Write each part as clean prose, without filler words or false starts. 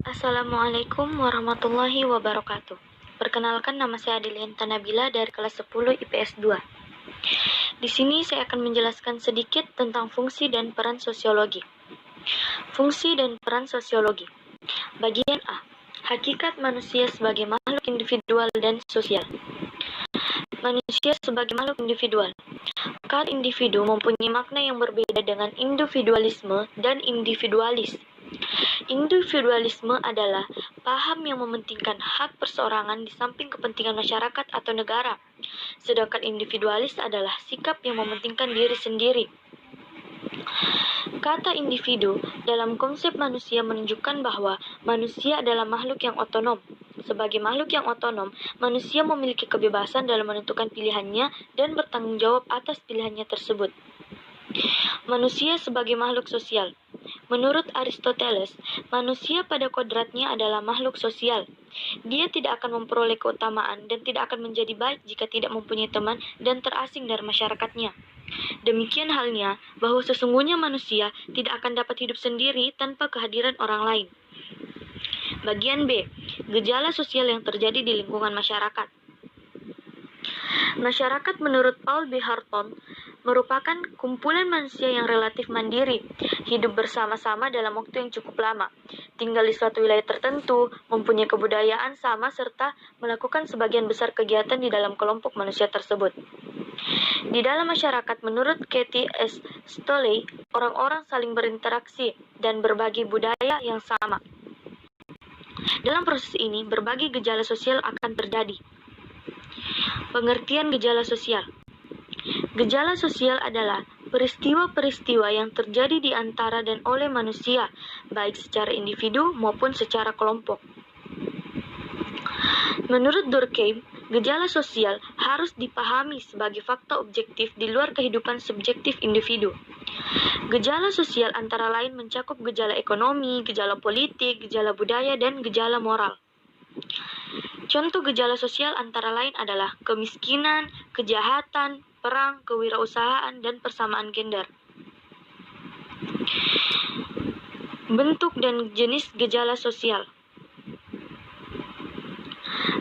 Assalamualaikum warahmatullahi wabarakatuh. Perkenalkan, nama saya Adelianta Nabila dari kelas 10 IPS 2. Di sini saya akan menjelaskan sedikit tentang fungsi dan peran sosiologi. Fungsi dan peran sosiologi. Bagian A. Hakikat manusia sebagai makhluk individual dan sosial. Manusia sebagai makhluk individual. Kata individu mempunyai makna yang berbeda dengan individualisme dan individualis. Individualisme adalah paham yang mementingkan hak perseorangan di samping kepentingan masyarakat atau negara, sedangkan individualis adalah sikap yang mementingkan diri sendiri. Kata individu dalam konsep manusia menunjukkan bahwa manusia adalah makhluk yang otonom. Sebagai makhluk yang otonom, manusia memiliki kebebasan dalam menentukan pilihannya dan bertanggung jawab atas pilihannya tersebut. Manusia sebagai makhluk sosial. Menurut Aristoteles, manusia pada kodratnya adalah makhluk sosial. Dia tidak akan memperoleh keutamaan dan tidak akan menjadi baik jika tidak mempunyai teman dan terasing dari masyarakatnya. Demikian halnya bahwa sesungguhnya manusia tidak akan dapat hidup sendiri tanpa kehadiran orang lain. Bagian B. Gejala sosial yang terjadi di lingkungan masyarakat. Masyarakat menurut Paul B. Harton merupakan kumpulan manusia yang relatif mandiri, hidup bersama-sama dalam waktu yang cukup lama, tinggal di suatu wilayah tertentu, mempunyai kebudayaan sama, serta melakukan sebagian besar kegiatan di dalam kelompok manusia tersebut. Di dalam masyarakat, menurut Cathy S. Stolley, orang-orang saling berinteraksi dan berbagi budaya yang sama. Dalam proses ini, berbagai gejala sosial akan terjadi. Pengertian gejala sosial. Gejala sosial adalah peristiwa-peristiwa yang terjadi di antara dan oleh manusia, baik secara individu maupun secara kelompok. Menurut Durkheim, gejala sosial harus dipahami sebagai fakta objektif di luar kehidupan subjektif individu. Gejala sosial antara lain mencakup gejala ekonomi, gejala politik, gejala budaya, dan gejala moral. Contoh gejala sosial antara lain adalah kemiskinan, kejahatan, perang, kewirausahaan, dan persamaan gender. Bentuk dan jenis gejala sosial.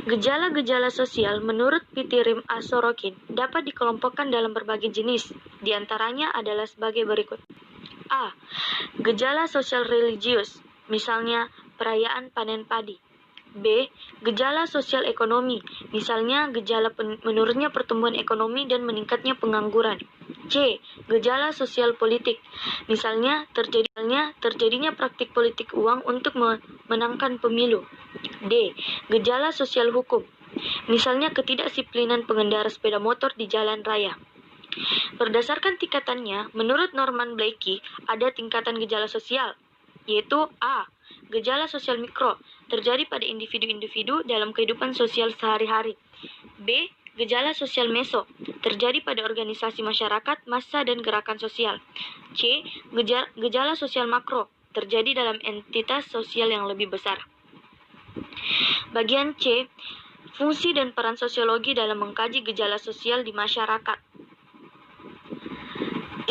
Gejala-gejala sosial menurut Pitirim A. Sorokin dapat dikelompokkan dalam berbagai jenis, di antaranya adalah sebagai berikut. A. Gejala sosial religius, misalnya perayaan panen padi. B. Gejala sosial ekonomi, misalnya gejala menurunnya pertumbuhan ekonomi dan meningkatnya pengangguran. C. Gejala sosial politik, misalnya terjadinya praktik politik uang untuk memenangkan pemilu. D. Gejala sosial hukum, misalnya ketidakdisiplinan pengendara sepeda motor di jalan raya. Berdasarkan tingkatannya, menurut Norman Blakey, ada tingkatan gejala sosial, yaitu A. Gejala sosial mikro, terjadi pada individu-individu dalam kehidupan sosial sehari-hari. B. Gejala sosial meso, terjadi pada organisasi masyarakat, massa, dan gerakan sosial. C. Gejala sosial makro, terjadi dalam entitas sosial yang lebih besar. Bagian C. Fungsi dan peran sosiologi dalam mengkaji gejala sosial di masyarakat.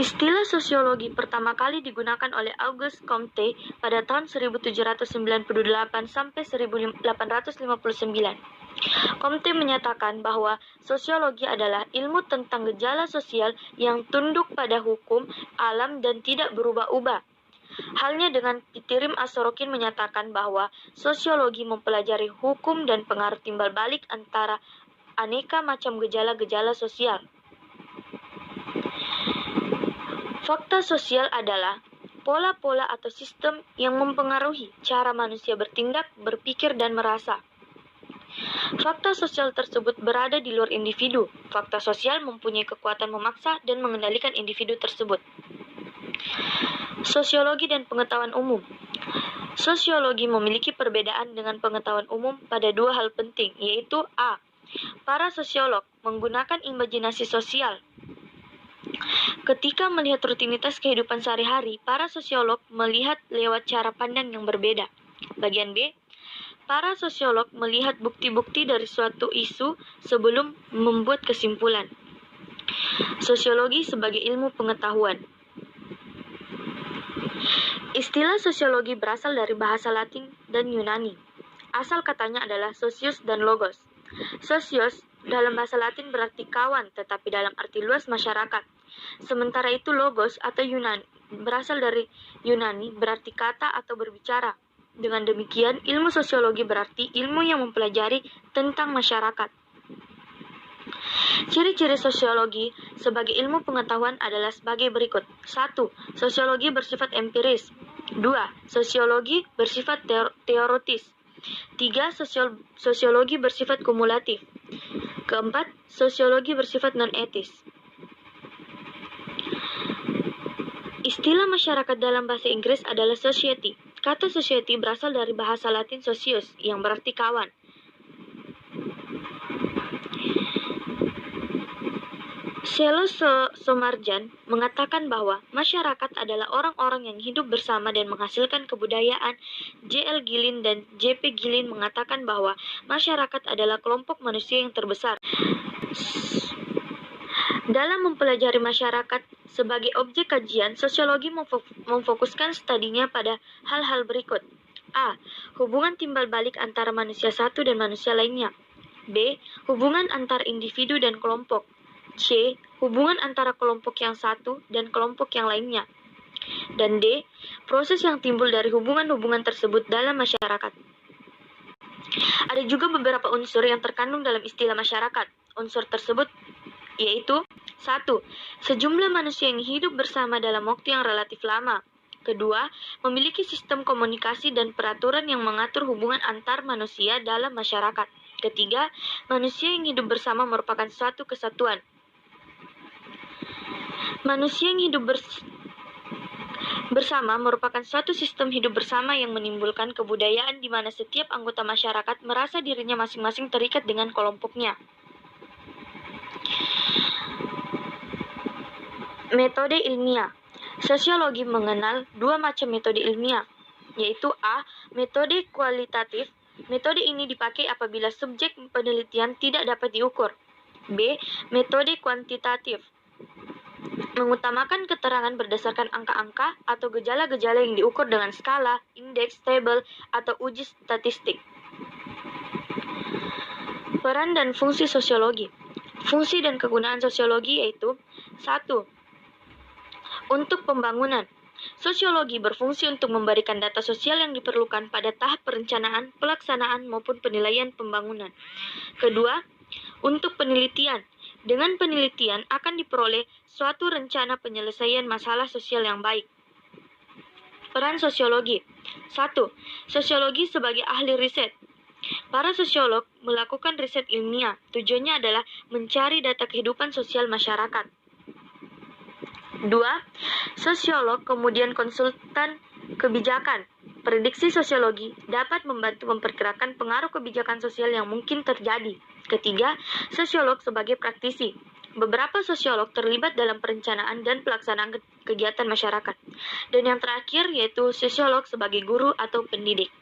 Istilah sosiologi pertama kali digunakan oleh Auguste Comte pada tahun 1798 sampai 1859. Comte menyatakan bahwa sosiologi adalah ilmu tentang gejala sosial yang tunduk pada hukum alam dan tidak berubah-ubah. Halnya dengan Pitirim A. Sorokin menyatakan bahwa sosiologi mempelajari hukum dan pengaruh timbal balik antara aneka macam gejala-gejala sosial. Fakta sosial adalah pola-pola atau sistem yang mempengaruhi cara manusia bertindak, berpikir, dan merasa. Fakta sosial tersebut berada di luar individu. Fakta sosial mempunyai kekuatan memaksa dan mengendalikan individu tersebut. Sosiologi dan pengetahuan umum. Sosiologi memiliki perbedaan dengan pengetahuan umum pada dua hal penting, yaitu A. Para sosiolog menggunakan imajinasi sosial. Ketika melihat rutinitas kehidupan sehari-hari, para sosiolog melihat lewat cara pandang yang berbeda. Bagian B. Para sosiolog melihat bukti-bukti dari suatu isu sebelum membuat kesimpulan. Sosiologi sebagai ilmu pengetahuan. Istilah sosiologi berasal dari bahasa Latin dan Yunani. Asal katanya adalah socius dan logos. Socios dalam bahasa Latin berarti kawan, tetapi dalam arti luas masyarakat. Sementara itu logos atau Yunani berasal dari Yunani berarti kata atau berbicara. Dengan demikian, ilmu sosiologi berarti ilmu yang mempelajari tentang masyarakat. Ciri-ciri sosiologi sebagai ilmu pengetahuan adalah sebagai berikut. 1. Sosiologi bersifat empiris. 2. Sosiologi bersifat teoritis. 3. Sosiologi bersifat kumulatif. 4. Sosiologi bersifat non-etis. Istilah masyarakat dalam bahasa Inggris adalah society. Kata society berasal dari bahasa Latin socius, yang berarti kawan. Selo Somarjan mengatakan bahwa masyarakat adalah orang-orang yang hidup bersama dan menghasilkan kebudayaan. J.L. Gillin dan J.P. Gillin mengatakan bahwa masyarakat adalah kelompok manusia yang terbesar. Dalam mempelajari masyarakat sebagai objek kajian, sosiologi memfokuskan studinya pada hal-hal berikut. A. Hubungan timbal balik antara manusia satu dan manusia lainnya. B. Hubungan antar individu dan kelompok. C. Hubungan antara kelompok yang satu dan kelompok yang lainnya. Dan D. Proses yang timbul dari hubungan-hubungan tersebut dalam masyarakat. Ada juga beberapa unsur yang terkandung dalam istilah masyarakat. Unsur tersebut yaitu 1. Sejumlah manusia yang hidup bersama dalam waktu yang relatif lama. Kedua, memiliki sistem komunikasi dan peraturan yang mengatur hubungan antar manusia dalam masyarakat. Ketiga, manusia yang hidup bersama merupakan suatu kesatuan. Manusia yang hidup bersama merupakan suatu sistem hidup bersama yang menimbulkan kebudayaan di mana setiap anggota masyarakat merasa dirinya masing-masing terikat dengan kelompoknya. Metode ilmiah. Sosiologi mengenal dua macam metode ilmiah, yaitu A. Metode kualitatif. Metode ini dipakai apabila subjek penelitian tidak dapat diukur. B. Metode kuantitatif. Mengutamakan keterangan berdasarkan angka-angka atau gejala-gejala yang diukur dengan skala, indeks, tabel, atau uji statistik. Peran dan fungsi sosiologi. Fungsi dan kegunaan sosiologi yaitu 1. Untuk pembangunan. Sosiologi berfungsi untuk memberikan data sosial yang diperlukan pada tahap perencanaan, pelaksanaan, maupun penilaian pembangunan. Kedua, untuk penelitian. Dengan penelitian akan diperoleh suatu rencana penyelesaian masalah sosial yang baik. Peran sosiologi. 1. Sosiologi sebagai ahli riset. Para sosiolog melakukan riset ilmiah. Tujuannya adalah mencari data kehidupan sosial masyarakat. 2. Sosiolog kemudian konsultan kebijakan. Prediksi sosiologi dapat membantu memperkirakan pengaruh kebijakan sosial yang mungkin terjadi. Ketiga, sosiolog sebagai praktisi. Beberapa sosiolog terlibat dalam perencanaan dan pelaksanaan kegiatan masyarakat. Dan yang terakhir yaitu sosiolog sebagai guru atau pendidik.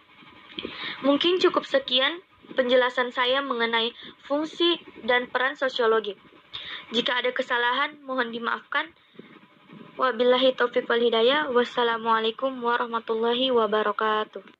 Mungkin cukup sekian penjelasan saya mengenai fungsi dan peran sosiologi. Jika ada kesalahan, mohon dimaafkan. Wabillahi taufiq wal hidayah. Wassalamualaikum warahmatullahi wabarakatuh.